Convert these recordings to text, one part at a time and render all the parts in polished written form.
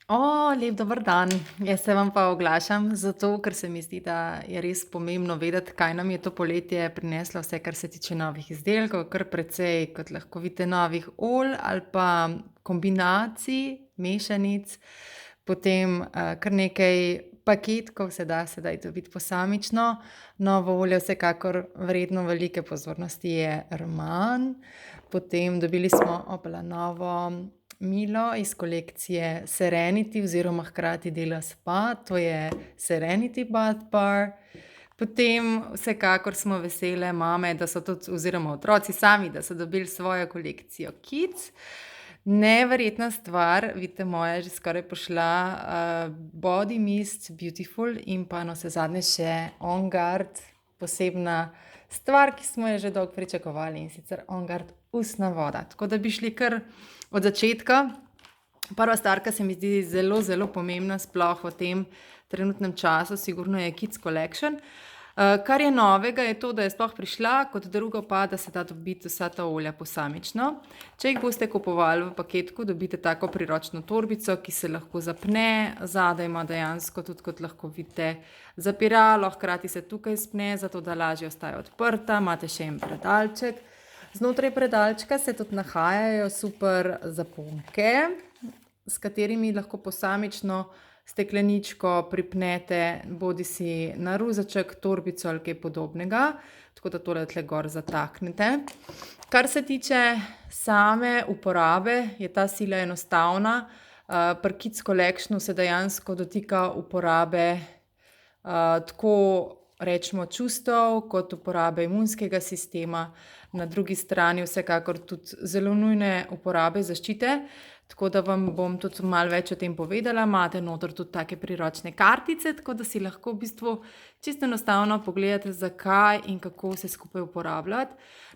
Lep dober dan. Jaz se vam pa oglašam zato, ker se mi zdi, da je res pomembno vedeti, kaj nam je to poletje prineslo, vse, kar se tiče novih izdelkov, kar precej, kot lahko vidite, novih olj ali pa kombinacij, mešanic, potem kar nekaj paketkov se da sedaj dobiti posamično. Novo olje, vsekakor vredno velike pozornosti, je Roman. Potem dobili smo novo milo iz kolekcije Serenity oziroma hkrati dela spa, to je Serenity Bath Bar. Potem vsekakor smo vesele mame, da so tudi, oziroma otroci sami, da so dobili svojo kolekcijo Kids. Neverjetna stvar, vidite, moja je že skoraj pošla, Body Mist Beautiful in pa navsezadnje še On Guard, posebna stvar, ki smo jo že dolgo pričakovali, in sicer On Guard ustna voda. Tako da bi šli kar od začetka. Prva stvar, ki se mi zdi zelo, zelo pomembna, sploh v tem trenutnem času, sigurno je Kids Collection. Kar je novega, je to, da je sploh prišla, kot drugo pa, da se da dobiti vsa ta olja posamično. Če jih boste kupovali v paketku, dobite tako priročno torbico, ki se lahko zapne, zadaj ima dejansko tudi, kot lahko vidite, zapiralo, hkrati se tukaj spne, zato da lažje ostaja odprta, imate še en predalček. Znotraj predalčka se tudi nahajajo super zaponke, s katerimi lahko posamično stekleničko pripnete bodisi na ruzaček, torbico ali kaj podobnega, tako da tole tle gor zataknete. Kar se tiče same uporabe, je ta sila enostavna. Pri Kids Collectionu se dejansko dotika uporabe tako rečemo čustev, kot uporabe imunskega sistema, na drugi strani vsekakor tudi zelo nujne uporabe zaščite, tako da vam bom tudi malo več o tem povedala. Imate noter tudi take priročne kartice, tako da si lahko v bistvu čisto enostavno pogledate, zakaj in kako vse skupaj uporabljati.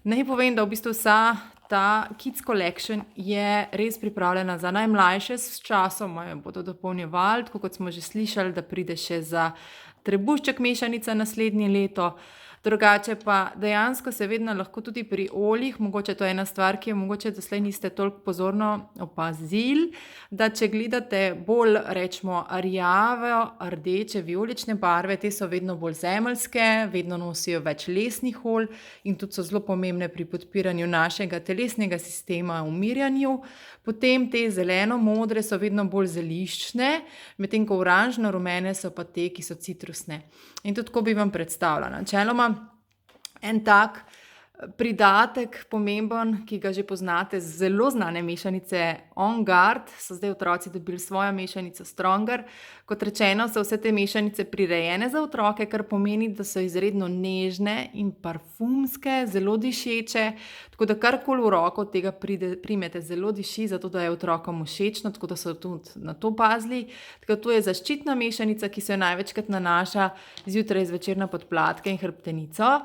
Naj povem, da v bistvu vsa ta Kids Collection je res pripravljena za najmlajše, s časom jo bodo dopolnjevali, tako kot smo že slišali, da pride še za trebušček mešanica naslednje leto. Drugače pa dejansko se vedno lahko tudi pri oljih, mogoče to je ena stvar, ki jo mogoče doslej niste toliko pozorno opazili, da če gledate bolj, rečemo, rjave, rdeče, vijolične barve, te so vedno bolj zemeljske, vedno nosijo več lesnih olj in tudi so zelo pomembne pri podpiranju našega telesnega sistema, umirjanju. Potem te zeleno-modre so vedno bolj zeliščne, medtem ko oranžno-rumene so pa te, ki so citrusne. In tudi tako bi vam predstavljala. Načeloma en tak pridatek pomemben, ki ga že poznate z zelo znane mešanice On Guard, so zdaj otroci dobili svojo mešanico Stronger. Kot rečeno, so vse te mešanice prirejene za otroke, kar pomeni, da so izredno nežne in parfumske, zelo dišeče, tako da karkoli v roko od tega primete, zelo diši, zato da je otrokom všečno, tako da so tudi na to pazili. Tako to je zaščitna mešanica, ki se jo največkrat nanaša zjutraj, zvečer na podplatke in hrbtenico.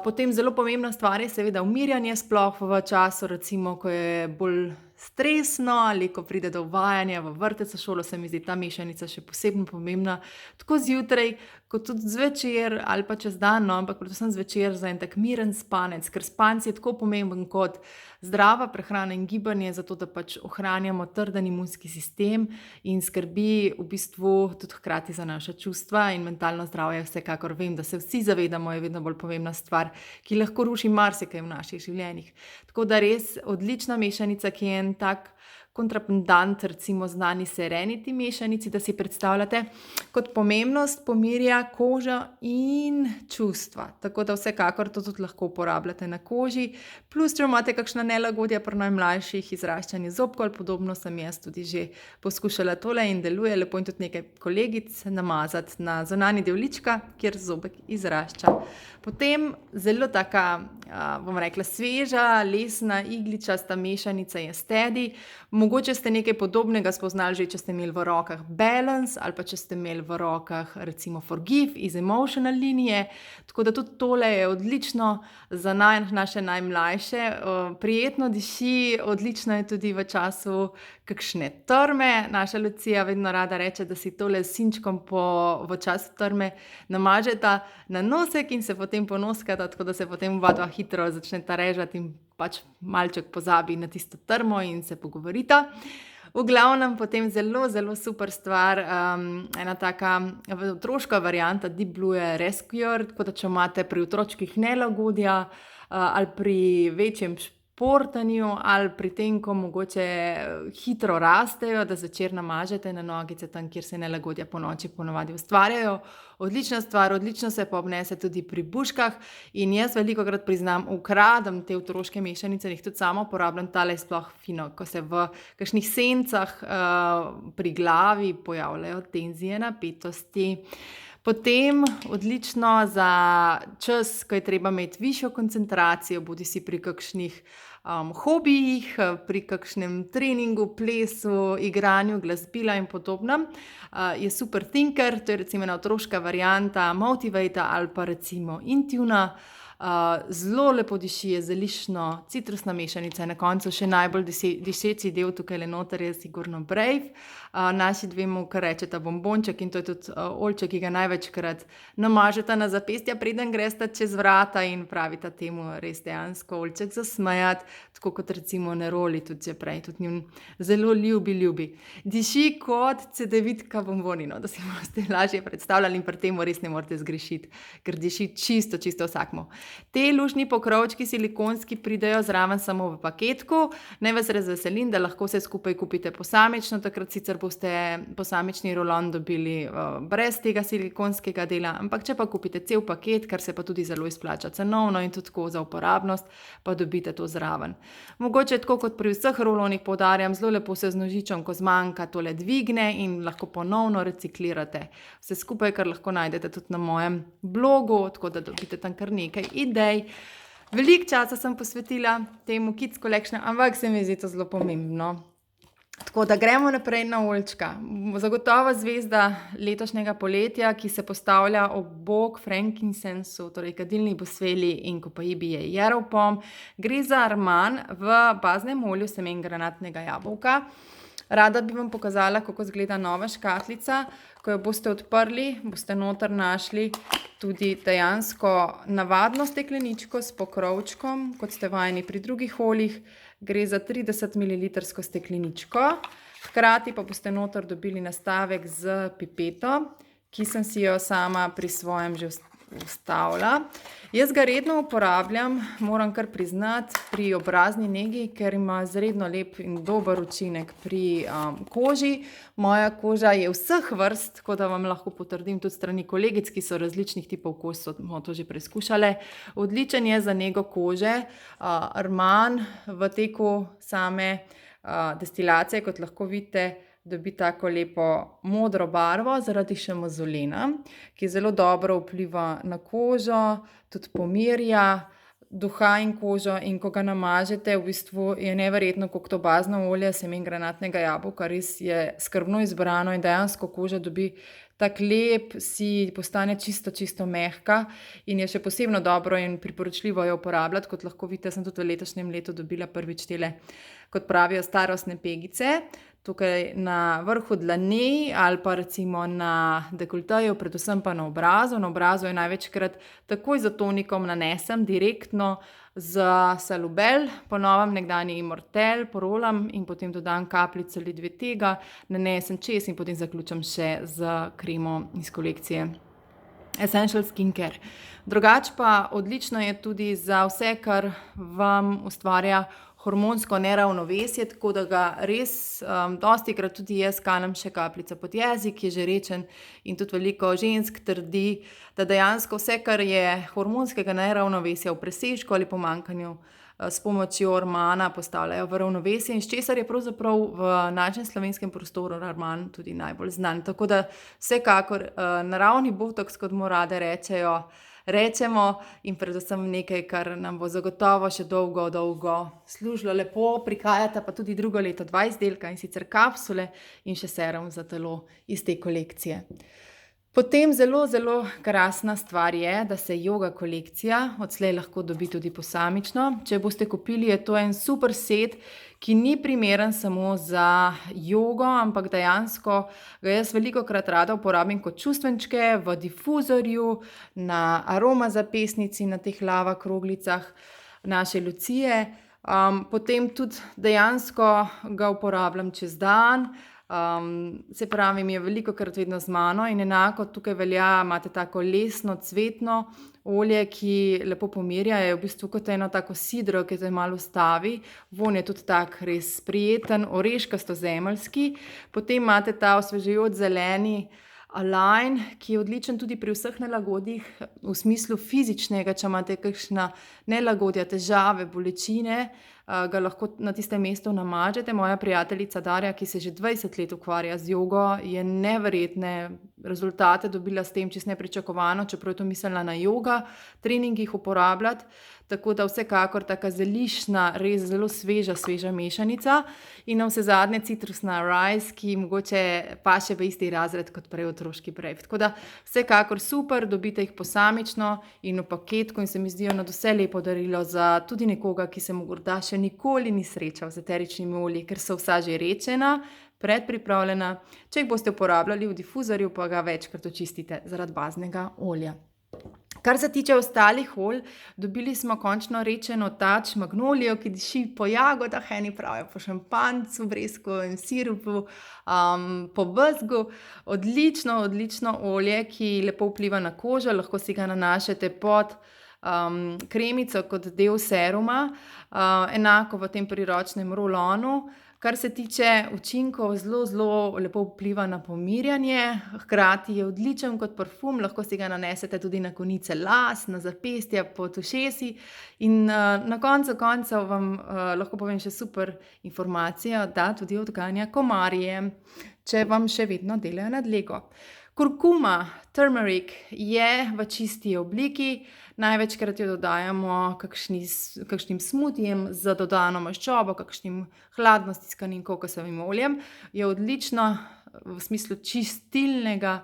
Potem zelo pomembna stvar je seveda umirjanje, sploh v času, recimo, ko je bolj stresno ali ko pride do uvajanja v vrtec, v šolo, se mi zdi ta mešanica še posebno pomembna, tako zjutraj kot tudi zvečer ali pa čez dan, no, ampak predvsem zvečer za en tak miren spanec, ker spanec je tako pomemben kot zdrava prehrana in gibanje, zato da pač ohranjamo trden imunski sistem in skrbi v bistvu tudi hkrati za naša čustva in mentalno zdravje. Vsekakor vem, da se vsi zavedamo, je vedno bolj pomembna stvar, ki lahko ruši marsikaj v naših življenjih. Tako da res odlična mešanica, ki je en tak kontrapendant, recimo znani Serenity mešanici, da si predstavljate, kot pomembnost pomirja kožo in čustva. Tako da vsekakor to tudi lahko uporabljate na koži. Plus, če imate kakšna nelagodja pri najmlajših, izraščanje zobkov ali podobno, sem jaz tudi že poskušala tole in deluje lepo, in tudi nekaj kolegic namazati na zunanji del lička, kjer zobek izrašča. Potem zelo taka, bom rekla, sveža, lesna, igličasta mešanica je Steady. Mogoče ste nekaj podobnega spoznali že, če ste imeli v rokah Balance ali pa če ste imeli v rokah recimo Forgive iz Emotional linije. Tako da tudi tole je odlično za naše najmlajše. Prijetno diši, odlično je tudi v času kakšne trme. Naša Lucija vedno rada reče, da si tole s sinčkom v času trme namažeta na nosek in se potem ponoskata, tako da se potem oba dva hitro začneta režati in pač malček pozabi na tisto trmo in se pogovorita. V glavnem potem zelo, zelo super stvar, ena taka otroška varianta Deep Blue je Rescuer, tako da če imate pri otročkih nelagodja, ali pri večjem športanju ali pri tem, ko mogoče hitro rastejo, da zvečer namažete na nogice tam, kjer se nelagodja ponoči ponavadi ustvarjajo. Odlična stvar, odlično se pa obnese tudi pri buškah in jaz velikokrat priznam, ukradem te otroške mešanice in jih tudi sama uporabljam, tale je sploh fino, ko se v kakšnih sencah pri glavi pojavljajo tenzije, napetosti. Potem odlično za čas, ko je treba imeti višjo koncentracijo, bodisi pri kakšnih hobijih, pri kakšnem treningu, plesu, igranju glasbila in podobnem, je super Thinker, to je recimo ena otroška varianta Motivata ali pa recimo Intuna. Zelo lepo diši, je zeliščno, citrusna mešanica, na koncu še najbolj dišeči del tukaj noter je sigurno Brave. Naši dve mu kar rečeta bombonček in to je tudi oljček, ki ga največkrat namažeta na zapestja, preden gresta čez vrata in pravita temu res dejansko oljček zasmejati, tako kot recimo Neroli tudi že prej, tudi njun zelo ljubi. Diši kot cedevitka bombonino, da si boste lažje predstavljali in pri temu res ne morete zgrešiti, ker diši čisto vsakmu. Te luštni pokrovčki silikonski pridejo zraven samo v paketku. Naj vas razveselim, da lahko vse skupaj kupite posamično, takrat sicer boste posamični rulon dobili brez tega silikonskega dela, ampak če pa kupite cel paket, kar se pa tudi zelo izplača cenovno in tudi tako za uporabnost, pa dobite to zraven. Mogoče tako kot pri vseh rulonih poudarjam, zelo lepo se z nožičem, ko zmanjka, tole dvigne in lahko ponovno reciklirate. Vse skupaj, kar lahko najdete tudi na mojem blogu, tako da dobite tam kar nekaj idej. Veliko časa sem posvetila temu Kids Collection, ampak se mi zdi to zelo pomembno. Tako da gremo naprej na oljčka. Zagotovo zvezda letošnjega poletja, ki se postavlja ob bok frankincensu, torej kadilni bosveli in kopaibi je Yarrow Pom. Gre za Armani v baznem olju semen granatnega jabolka. Rada bi vam pokazala, kako izgleda nova škatlica. Ko jo boste odprli, boste noter našli tudi dejansko navadno stekleničko s pokrovčkom, kot ste vajeni pri drugih oljih. Gre za 30 ml stekleničko. Hkrati pa boste noter dobili nastavek z pipeto, ki sem si jo sama pri svojem že vstavila. Jaz ga redno uporabljam, moram kar priznati, pri obrazni negi, ker ima izredno lep in dober učinek pri koži. Moja koža je vseh vrst, tako da vam lahko potrdim tudi strani kolegic, ki so različnih tipov kož, smo to že preizkušale. Odličen je za nego kože. Armani v teku same destilacije, kot lahko vidite, dobi tako lepo modro barvo zaradi še mozolena, ki zelo dobro vpliva na kožo, tudi pomirja duha in kožo, in ko ga namažete, v bistvu je neverjetno, koliko to bazno olje semen granatnega jabolka res je skrbno izbrano in dejansko koža dobi tak lep, si postane čisto mehka in je še posebno dobro in priporočljivo jo uporabljati, kot lahko vidite, sem tudi v letošnjem letu dobila prvič tele, kot pravijo, starostne pegice. Tukaj na vrhu dlani ali pa recimo na dekolteju, predvsem pa na obrazu. Na obrazu je največkrat takoj za tonikom nanesem direktno z Salubel, ponovim nekdanji Immortelle, porolam in potem dodam kapljico ali dve tega, nanesem čez in potem zaključim še z kremo iz kolekcije Essential Skincare. Drugače pa odlično je tudi za vse, kar vam ustvarja hormonsko neravnovesje, tako da ga res dostikrat tudi jaz kanem še kapljico pod jezik, je že rečen, in tudi veliko žensk trdi, da dejansko vse, kar je hormonskega neravnovesja v presežku ali pomanjkanju, s pomočjo Armana postavljajo v ravnovesje, in s česar je pravzaprav v našem slovenskem prostoru Armani tudi najbolj znan. Tako da vsekakor naravni botoks, kot mu rade rečemo, in predvsem nekaj, kar nam bo zagotovo še dolgo služilo lepo. Prihajata pa tudi drugo leto 2 izdelka, in sicer kapsule in še serum za telo iz te kolekcije. Potem zelo krasna stvar je, da se yoga kolekcija odslej lahko dobi tudi posamično. Če boste kupili, je to en super set, ki ni primeren samo za jogo, ampak dejansko ga jaz velikokrat rada uporabim kot čustvenčke v difuzorju, na aroma zapestnici, na teh lava kroglicah naše Lucije. Potem tudi dejansko ga uporabljam čez dan. Se pravi, mi je velikokrat vedno z mano in enako tukaj velja, imate tako lesno, cvetno olje, ki lepo pomirja, je v bistvu kot eno tako sidro, ki te malo ustavi. Vonj je tudi tak res prijeten, oreškasto zemeljski. Potem imate ta osvežujoč zeleni Align, ki je odličen tudi pri vseh nelagodjih, v smislu fizičnega, če imate kakšna nelagodja, težave, bolečine, ga lahko na tistem mestu namažete. Moja prijateljica Darja, ki se že 20 let ukvarja z jogo, je neverjetne rezultate dobila s tem, čisto nepričakovano, čeprav je to mislila na joga treningih uporabljati. Tako da vsekakor taka zeliščna, res zelo sveža mešanica in navsezadnje citrusna rice, ki mogoče paše v isti razred kot prej otroški brave. Tako da vsekakor super, dobite jih posamično in v paketku in se mi zdijo nadvse lepo darilo za tudi nekoga, ki se morda še nikoli ni srečal z eteričnimi olji, ker so vsa že rečena, predpripravljena. Če jih boste uporabljali v difuzorju, pa ga večkrat očistite zaradi baznega olja. Kar se tiče ostalih olj, dobili smo končno rečeno Touch Magnolijo, ki diši po jagodah, eni pravijo po šampanjcu, bresku in sirupu, po bezgu. Odlično olje, ki lepo vpliva na kožo, lahko si ga nanašate pod kremico kot del seruma, enako v tem priročnem rolonu. Kar se tiče učinkov, zelo lepo vpliva na pomirjanje, hkrati je odličen kot parfum, lahko si ga nanesete tudi na konice las, na zapestja, pod ušesi in na koncu koncev vam lahko povem še super informacijo, da tudi odganja komarje, če vam še vedno delajo nadlego. Kurkuma, turmeric, je v čisti obliki, največkrat jo dodajamo kakšnim smutijem z dodano maščobo, kakšnim hladno stiskanim kokosovim oljem. Je odlična v smislu čistilnega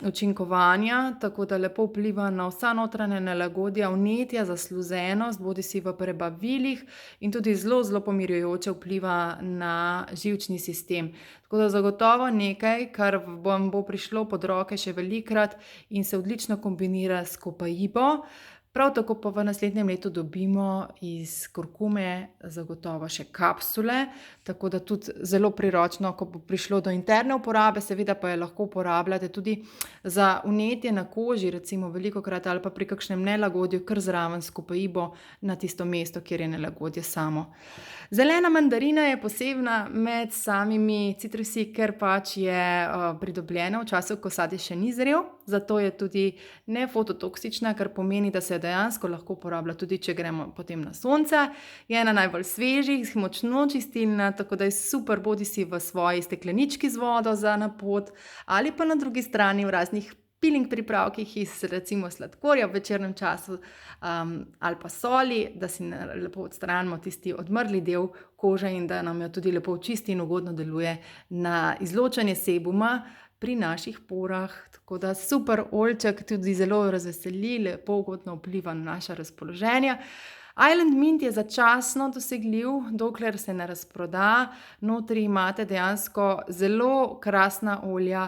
učinkovanja, tako da lepo vpliva na vsa notranja nelagodja, vnetja, zasluzenost, bodisi v prebavilih in tudi zelo pomirjujoče vpliva na živčni sistem. Tako da zagotovo nekaj, kar vam bo prišlo pod roke še velikokrat in se odlično kombinira s kopaibo. Prav tako pa v naslednjem letu dobimo iz kurkume zagotovo še kapsule, tako da tudi zelo priročno, ko bo prišlo do interne uporabe, seveda pa jo lahko uporabljate tudi za vnetje na koži, recimo velikokrat ali pa pri kakšnem nelagodju, kar zraven s kopaibo na tisto mesto, kjer je nelagodje samo. Zelena mandarina je posebna med samimi citrusi, ker pač je pridobljena v času, ko sadje še ni zrel, zato je tudi nefototoksična, kar pomeni, da se dejansko lahko uporablja tudi, če gremo potem na sonce. Je ena najbolj svežih, močno čistilna, tako da je super bodisi v svoji steklenički z vodo za na pot ali pa na drugi strani v raznih peeling pripravkih iz recimo sladkorja v večernem času ali pa soli, da si lepo odstranimo tisti odmrli del kože in da nam jo tudi lepo očisti in ugodno deluje na izločanje sebuma pri naših porah. Tako da super oljček, tudi zelo razveseli, lepo ugodno vpliva na naše razpoloženje. Island Mint je začasno dosegljiv, dokler se ne razproda. Notri imate dejansko zelo krasna olja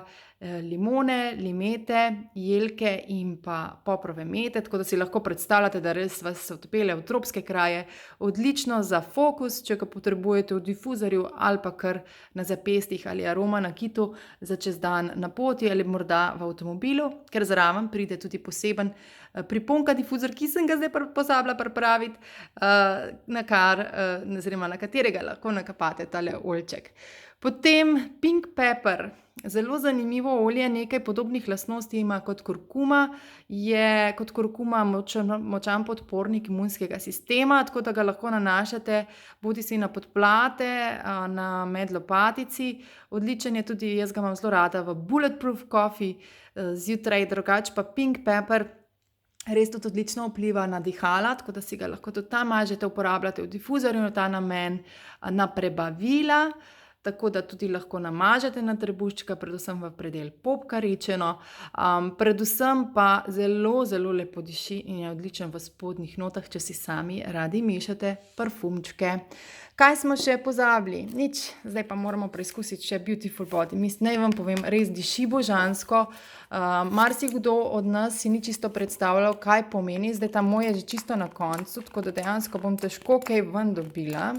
limone, limete, jelke in pa poprove mete, tako da si lahko predstavljate, da res vas odpelje v tropske kraje. Odlično za fokus, če ga potrebujete v difuzorju ali pa kar na zapestih ali aroma na kitu za čez dan na poti ali morda v avtomobilu, ker zraven pride tudi poseben priponka difuzor, ki sem ga zdaj pozabila pripraviti, na katerega lahko nakapate tale oljček. Potem pink pepper, zelo zanimivo olje, nekaj podobnih lastnosti ima kot kurkuma, je kot kurkuma močan podpornik imunskega sistema, tako da ga lahko nanašate bodisi na podplate, na med lopatici. Odličen je tudi, jaz ga imam zelo rada v bulletproof coffee zjutraj, drugače pa pink pepper res tudi odlično vpliva na dihala, tako da si ga lahko tudi tam mažete, uporabljate v difuzorju na ta namen, na prebavila. tako da tudi lahko namažete na trebuščka, predvsem v predel popka rečeno. Predvsem pa zelo, zelo lepo diši in je odličen v spodnjih notah, če si sami radi mešate parfumčke. Kaj smo še pozabili? Nič, zdaj pa moramo preizkusiti še Beautiful Body Mist. Naj vam povem, res diši božansko. Marsikdo od nas si ni čisto predstavljal, kaj pomeni. Zdaj ta moj je že čisto na koncu, tako da dejansko bom težko kaj ven dobila,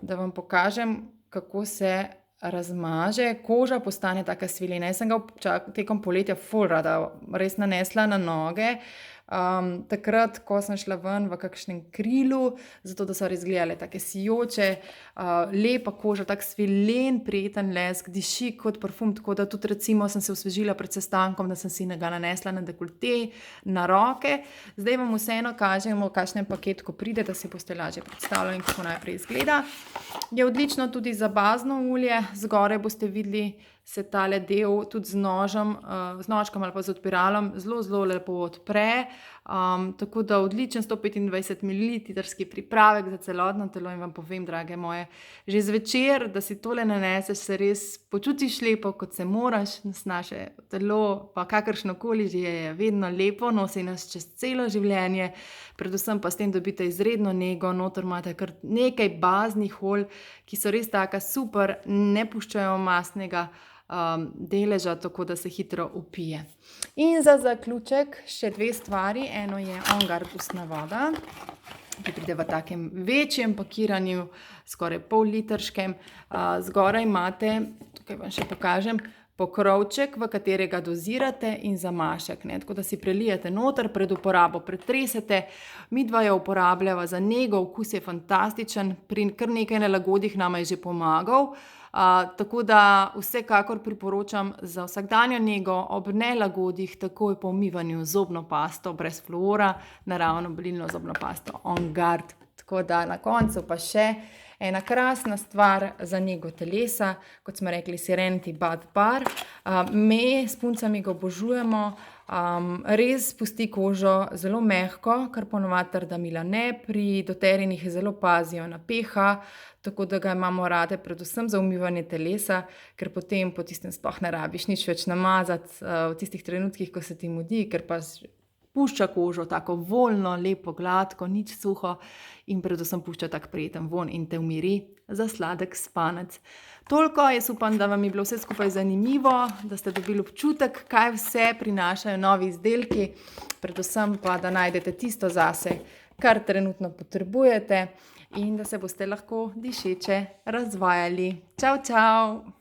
da vam pokažem, kako se razmaže. Koža postane taka svilena. Jaz sem ga tekom poletja ful rada res nanesla na noge. Takrat, ko sem šla ven v kakšnem krilu, zato da so res gledale take sijoče, lepa koža, tak svilen, prijeten lesk, diši kot parfum, tako da tudi recimo sem se osvežila pred sestankom, da sem si ga nanesla na dekolte, na roke. Zdaj vam vseeno kažemo, v kakšnem paketku pride, da si boste lažje predstavljali, kako najprej izgleda. Je odlično tudi za bazno olje, zgoraj boste videli, se tale del tudi z nožkom ali pa z odpiralom zelo, zelo lepo odpre. Tako da odličen 125 ml pripravek za celotno telo in vam povem, drage moje, že zvečer, da si tole naneseš, se res počutiš lepo, kot se moraš. Naše telo, pa kakršnokoli že je vedno lepo, nosi nas čez celo življenje, predvsem pa s tem dobite izredno nego, noter imate kar nekaj baznih olj, ki so res taka super, ne puščajo mastnega deleža, tako da se hitro upije. In za zaključek še dve stvari. Eno je On Guard ustna voda, ki pride v takem večjem pakiranju, skoraj pol-litrskem. Zgoraj imate, tukaj vam še pokažem, pokrovček, v katerega dozirate in zamašek, ne? Tako da si prelijete noter, pred uporabo pretresete. Midva jo uporabljava za nego, okus je fantastičen, pri kar nekaj nelagodjih nama je že pomagal. Tako da vsekakor priporočam za vsakdanjo nego ob nelagodjih, takoj po umivanju zobno pasto brez fluora, naravno belilno zobno pasto On Guard. Tako da na koncu pa še ena krasna stvar za nego telesa, kot smo rekli, Serenity Bud Bar. Me s puncami ga obožujemo, res pusti kožo zelo mehko, kar ponovadi trda mila ne, pri doterinih zelo pazijo na pH, tako da ga imamo rade predvsem za umivanje telesa, ker potem po tistem sploh ne rabiš nič več namazati v tistih trenutkih, ko se ti mudi, ker pa pušča kožo tako voljno, lepo, gladko, nič suho in predvsem pušča tak prijeten vonj in te umiri za sladek spanec. Toliko, jaz upam, da vam je bilo vse skupaj zanimivo, da ste dobili občutek, kaj vse prinašajo novi izdelki, predvsem pa, da najdete tisto zase, kar trenutno potrebujete in da se boste lahko dišeče razvajali. Čau, čau!